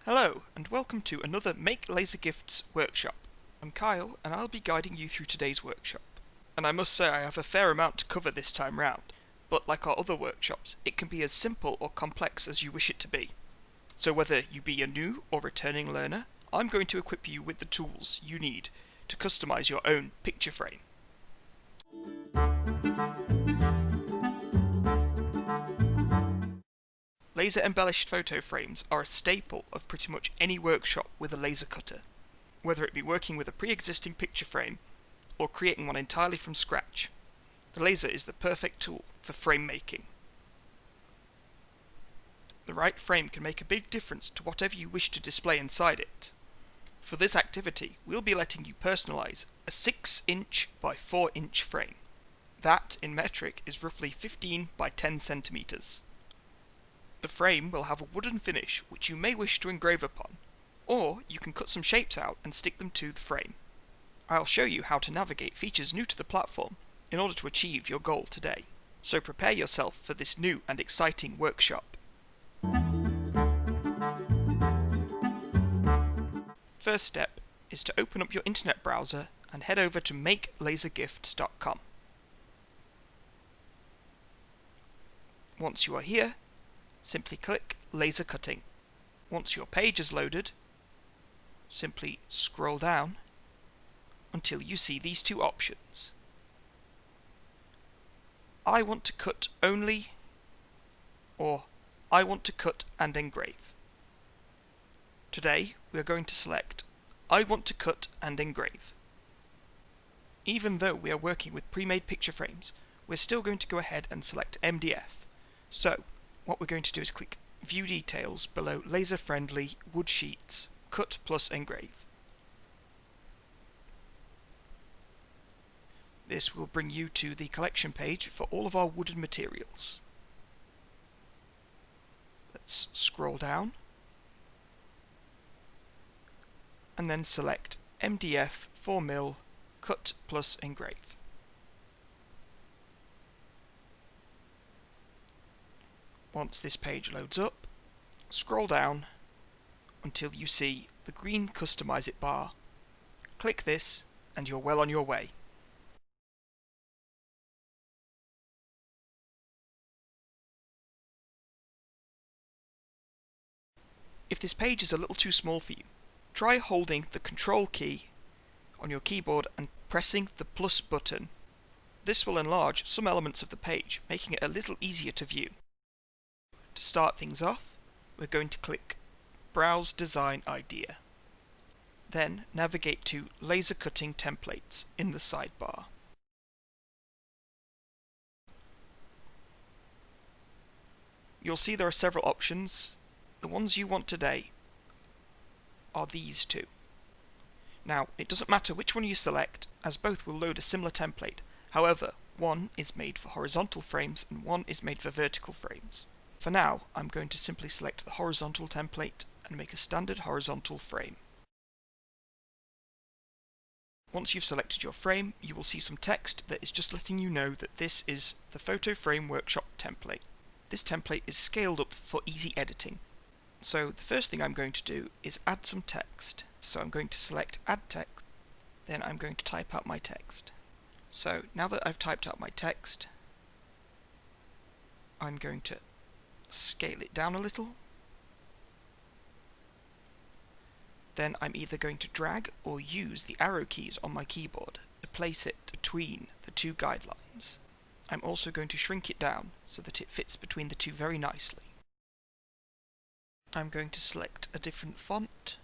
Hello, and welcome to another Make Laser Gifts workshop. I'm Kyle, and I'll be guiding you through today's workshop. And I must say I have a fair amount to cover this time round, but like our other workshops, it can be as simple or complex as you wish it to be. So whether you be a new or returning learner, I'm going to equip you with the tools you need to customize your own picture frame. Laser embellished photo frames are a staple of pretty much any workshop with a laser cutter, whether it be working with a pre-existing picture frame or creating one entirely from scratch. The laser is the perfect tool for frame making. The right frame can make a big difference to whatever you wish to display inside it. For this activity, we'll be letting you personalize a 6" by 4" frame. That, in metric, is roughly 15 by 10 centimeters. The frame will have a wooden finish which you may wish to engrave upon, or you can cut some shapes out and stick them to the frame. I'll show you how to navigate features new to the platform in order to achieve your goal today. So prepare yourself for this new and exciting workshop. First step is to open up your internet browser and head over to makelasergifts.com. Once you are here, simply click Laser Cutting. Once your page is loaded, simply scroll down until you see these two options. I want to cut only, or I want to cut and engrave. Today we are going to select I want to cut and engrave. Even though we are working with pre-made picture frames, we're still going to go ahead and select MDF. So what we're going to do is click View Details below Laser Friendly Wood Sheets, Cut plus Engrave. This will bring you to the collection page for all of our wooden materials. Let's scroll down and then select MDF 4mm Cut plus Engrave. Once this page loads up, scroll down until you see the green Customize It bar. Click this and you're well on your way. If this page is a little too small for you, try holding the Control key on your keyboard and pressing the plus button. This will enlarge some elements of the page, making it a little easier to view. To start things off, we're going to click Browse Design Idea. Then navigate to Laser Cutting Templates in the sidebar. You'll see there are several options. The ones you want today are these two. Now, it doesn't matter which one you select, as both will load a similar template. However, one is made for horizontal frames and one is made for vertical frames. For now, I'm going to simply select the horizontal template and make a standard horizontal frame. Once you've selected your frame, you will see some text that is just letting you know that this is the Photo Frame Workshop template. This template is scaled up for easy editing. So the first thing I'm going to do is add some text. So I'm going to select Add Text, then I'm going to type out my text. So now that I've typed out my text, I'm going to scale it down a little. Then I'm either going to drag or use the arrow keys on my keyboard to place it between the two guidelines. I'm also going to shrink it down so that it fits between the two very nicely. I'm going to select a different font.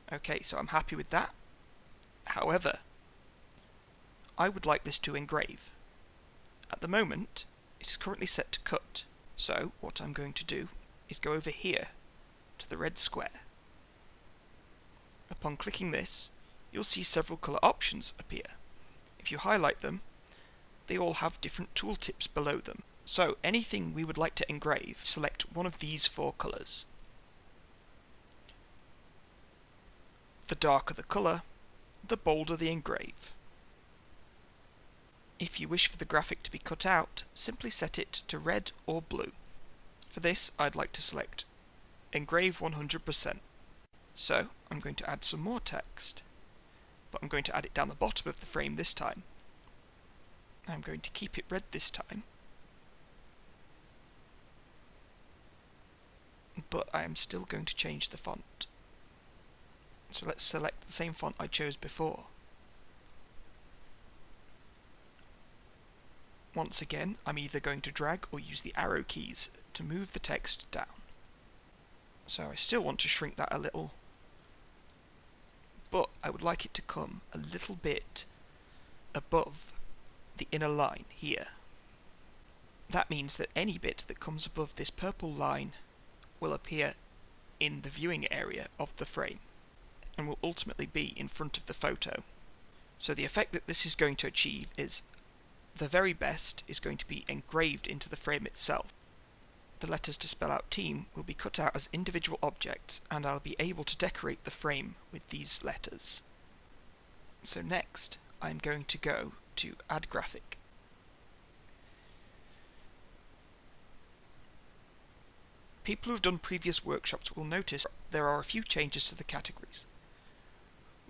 Okay, so I'm happy with that. However, I would like this to engrave. At the moment, it is currently set to cut. So what I'm going to do is go over here to the red square. Upon clicking this, you'll see several color options appear. If you highlight them, they all have different tooltips below them. So anything we would like to engrave, select one of these four colors. The darker the colour, the bolder the engrave. If you wish for the graphic to be cut out, simply set it to red or blue. For this, I'd like to select Engrave 100%. So, I'm going to add some more text, but I'm going to add it down the bottom of the frame this time. I'm going to keep it red this time, but I am still going to change the font. So let's select the same font I chose before. Once again, I'm either going to drag or use the arrow keys to move the text down. So I still want to shrink that a little, but I would like it to come a little bit above the inner line here. That means that any bit that comes above this purple line will appear in the viewing area of the frame and will ultimately be in front of the photo. So the effect that this is going to achieve is the very best is going to be engraved into the frame itself. The letters to spell out team will be cut out as individual objects, and I'll be able to decorate the frame with these letters. So next, I'm going to go to Add Graphic. People who have done previous workshops will notice there are a few changes to the categories.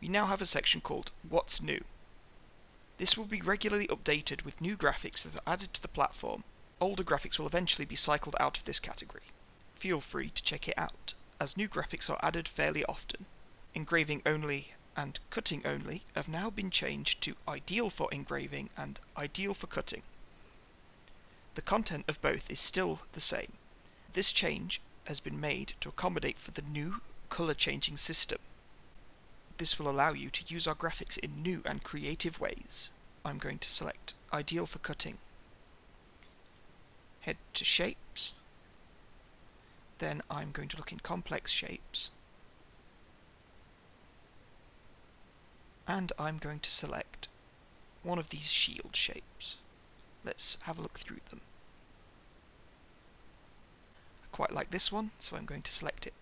We now have a section called What's New. This will be regularly updated with new graphics that are added to the platform. Older graphics will eventually be cycled out of this category. Feel free to check it out, as new graphics are added fairly often. Engraving only and cutting only have now been changed to ideal for engraving and ideal for cutting. The content of both is still the same. This change has been made to accommodate for the new colour changing system. This will allow you to use our graphics in new and creative ways. I'm going to select Ideal for Cutting. Head to Shapes. Then I'm going to look in Complex Shapes. And I'm going to select one of these shield shapes. Let's have a look through them. I quite like this one, so I'm going to select it.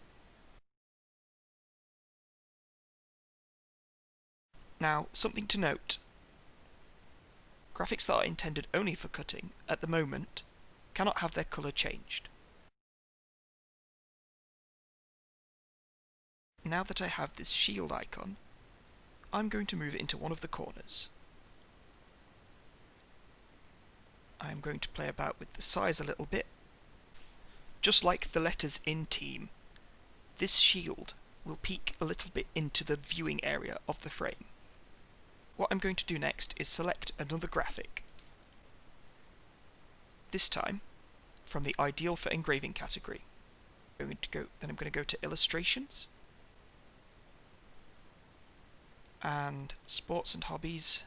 Now, something to note. Graphics that are intended only for cutting, at the moment, cannot have their colour changed. Now that I have this shield icon, I'm going to move it into one of the corners. I'm going to play about with the size a little bit. Just like the letters in Team, this shield will peek a little bit into the viewing area of the frame. What I'm going to do next is select another graphic. This time, from the Ideal for Engraving category. I'm going to go to Illustrations, and Sports and Hobbies,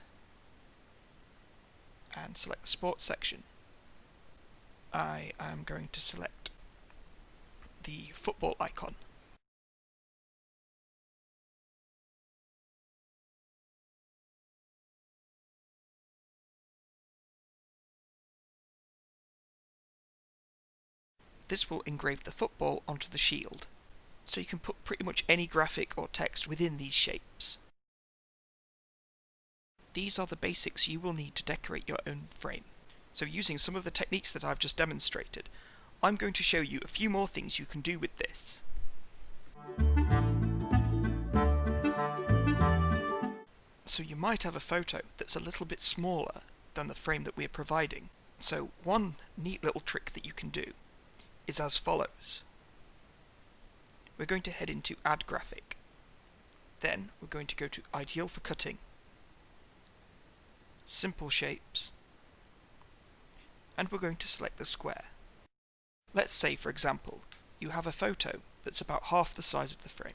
and select the Sports section. I am going to select the football icon. This will engrave the football onto the shield, so you can put pretty much any graphic or text within these shapes. These are the basics you will need to decorate your own frame. So using some of the techniques that I've just demonstrated, I'm going to show you a few more things you can do with this. So you might have a photo that's a little bit smaller than the frame that we're providing. So one neat little trick that you can do is as follows. We're going to head into Add Graphic. Then we're going to go to Ideal for Cutting, Simple Shapes, and we're going to select the square. Let's say, for example, you have a photo that's about half the size of the frame.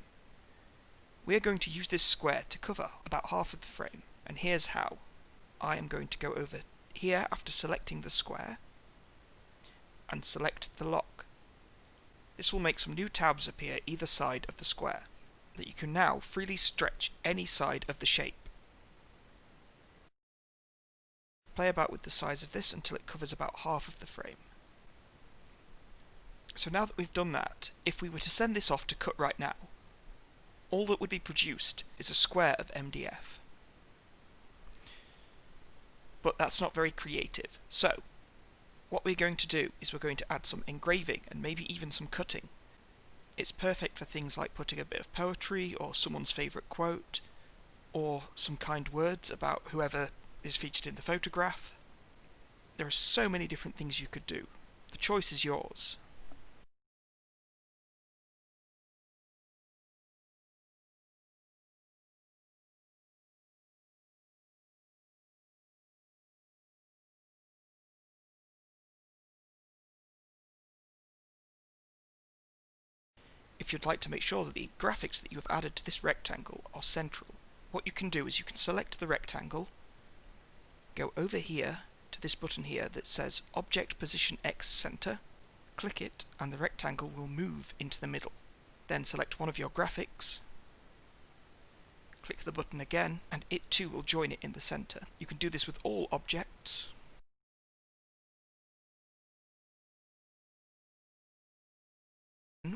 We are going to use this square to cover about half of the frame, and here's how. I am going to go over here after selecting the square and select the lock. This will make some new tabs appear either side of the square that you can now freely stretch any side of the shape. Play about with the size of this until it covers about half of the frame. So now that we've done that, if we were to send this off to cut right now, all that would be produced is a square of MDF. But that's not very creative, so what we're going to do is we're going to add some engraving and maybe even some cutting. It's perfect for things like putting a bit of poetry or someone's favourite quote, or some kind words about whoever is featured in the photograph. There are so many different things you could do. The choice is yours. If you'd like to make sure that the graphics that you have added to this rectangle are central, what you can do is you can select the rectangle, go over here to this button here that says Object Position X Center, click it and the rectangle will move into the middle. Then select one of your graphics, click the button again and it too will join it in the center. You can do this with all objects.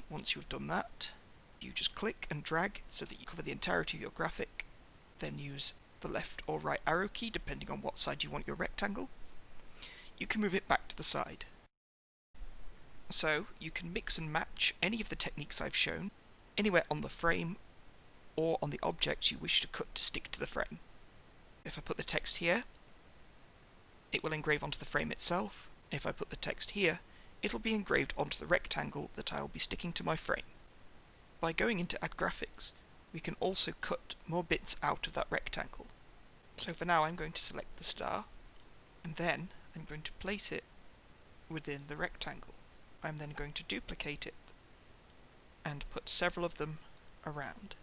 Once you've done that, you just click and drag so that you cover the entirety of your graphic, then use the left or right arrow key depending on what side you want your rectangle. You can move it back to the side. So you can mix and match any of the techniques I've shown anywhere on the frame or on the objects you wish to cut to stick to the frame. If I put the text here, it will engrave onto the frame itself. If I put the text here, it'll be engraved onto the rectangle that I'll be sticking to my frame. By going into Add Graphics, we can also cut more bits out of that rectangle. So for now I'm going to select the star, and then I'm going to place it within the rectangle. I'm then going to duplicate it and put several of them around.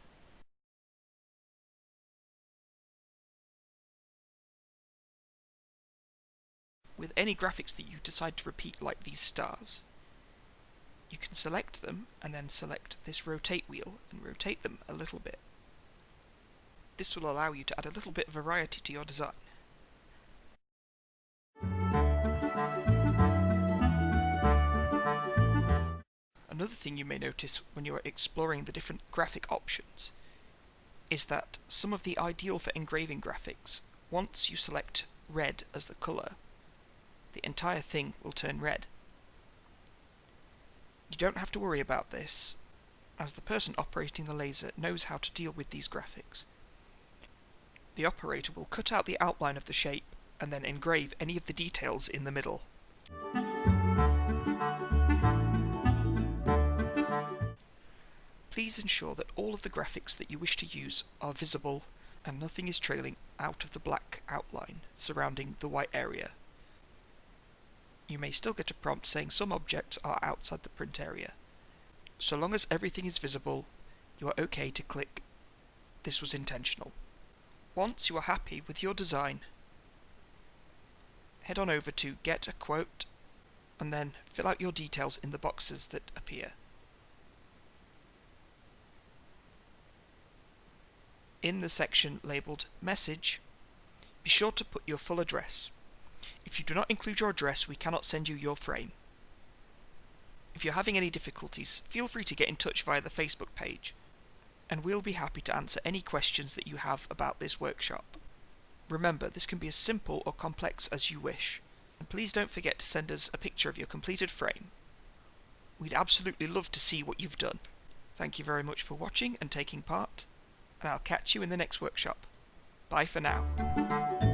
With any graphics that you decide to repeat like these stars, you can select them and then select this rotate wheel and rotate them a little bit. This will allow you to add a little bit of variety to your design. Another thing you may notice when you are exploring the different graphic options is that some of the ideal for engraving graphics, once you select red as the colour, the entire thing will turn red. You don't have to worry about this, as the person operating the laser knows how to deal with these graphics. The operator will cut out the outline of the shape and then engrave any of the details in the middle. Please ensure that all of the graphics that you wish to use are visible and nothing is trailing out of the black outline surrounding the white area. You may still get a prompt saying some objects are outside the print area. So long as everything is visible, you are okay to click "This was intentional." Once you are happy with your design, head on over to Get a Quote and then fill out your details in the boxes that appear. In the section labelled Message, be sure to put your full address. If you do not include your address, we cannot send you your frame. If you're having any difficulties, feel free to get in touch via the Facebook page, and we'll be happy to answer any questions that you have about this workshop. Remember, this can be as simple or complex as you wish, and please don't forget to send us a picture of your completed frame. We'd absolutely love to see what you've done. Thank you very much for watching and taking part, and I'll catch you in the next workshop. Bye for now.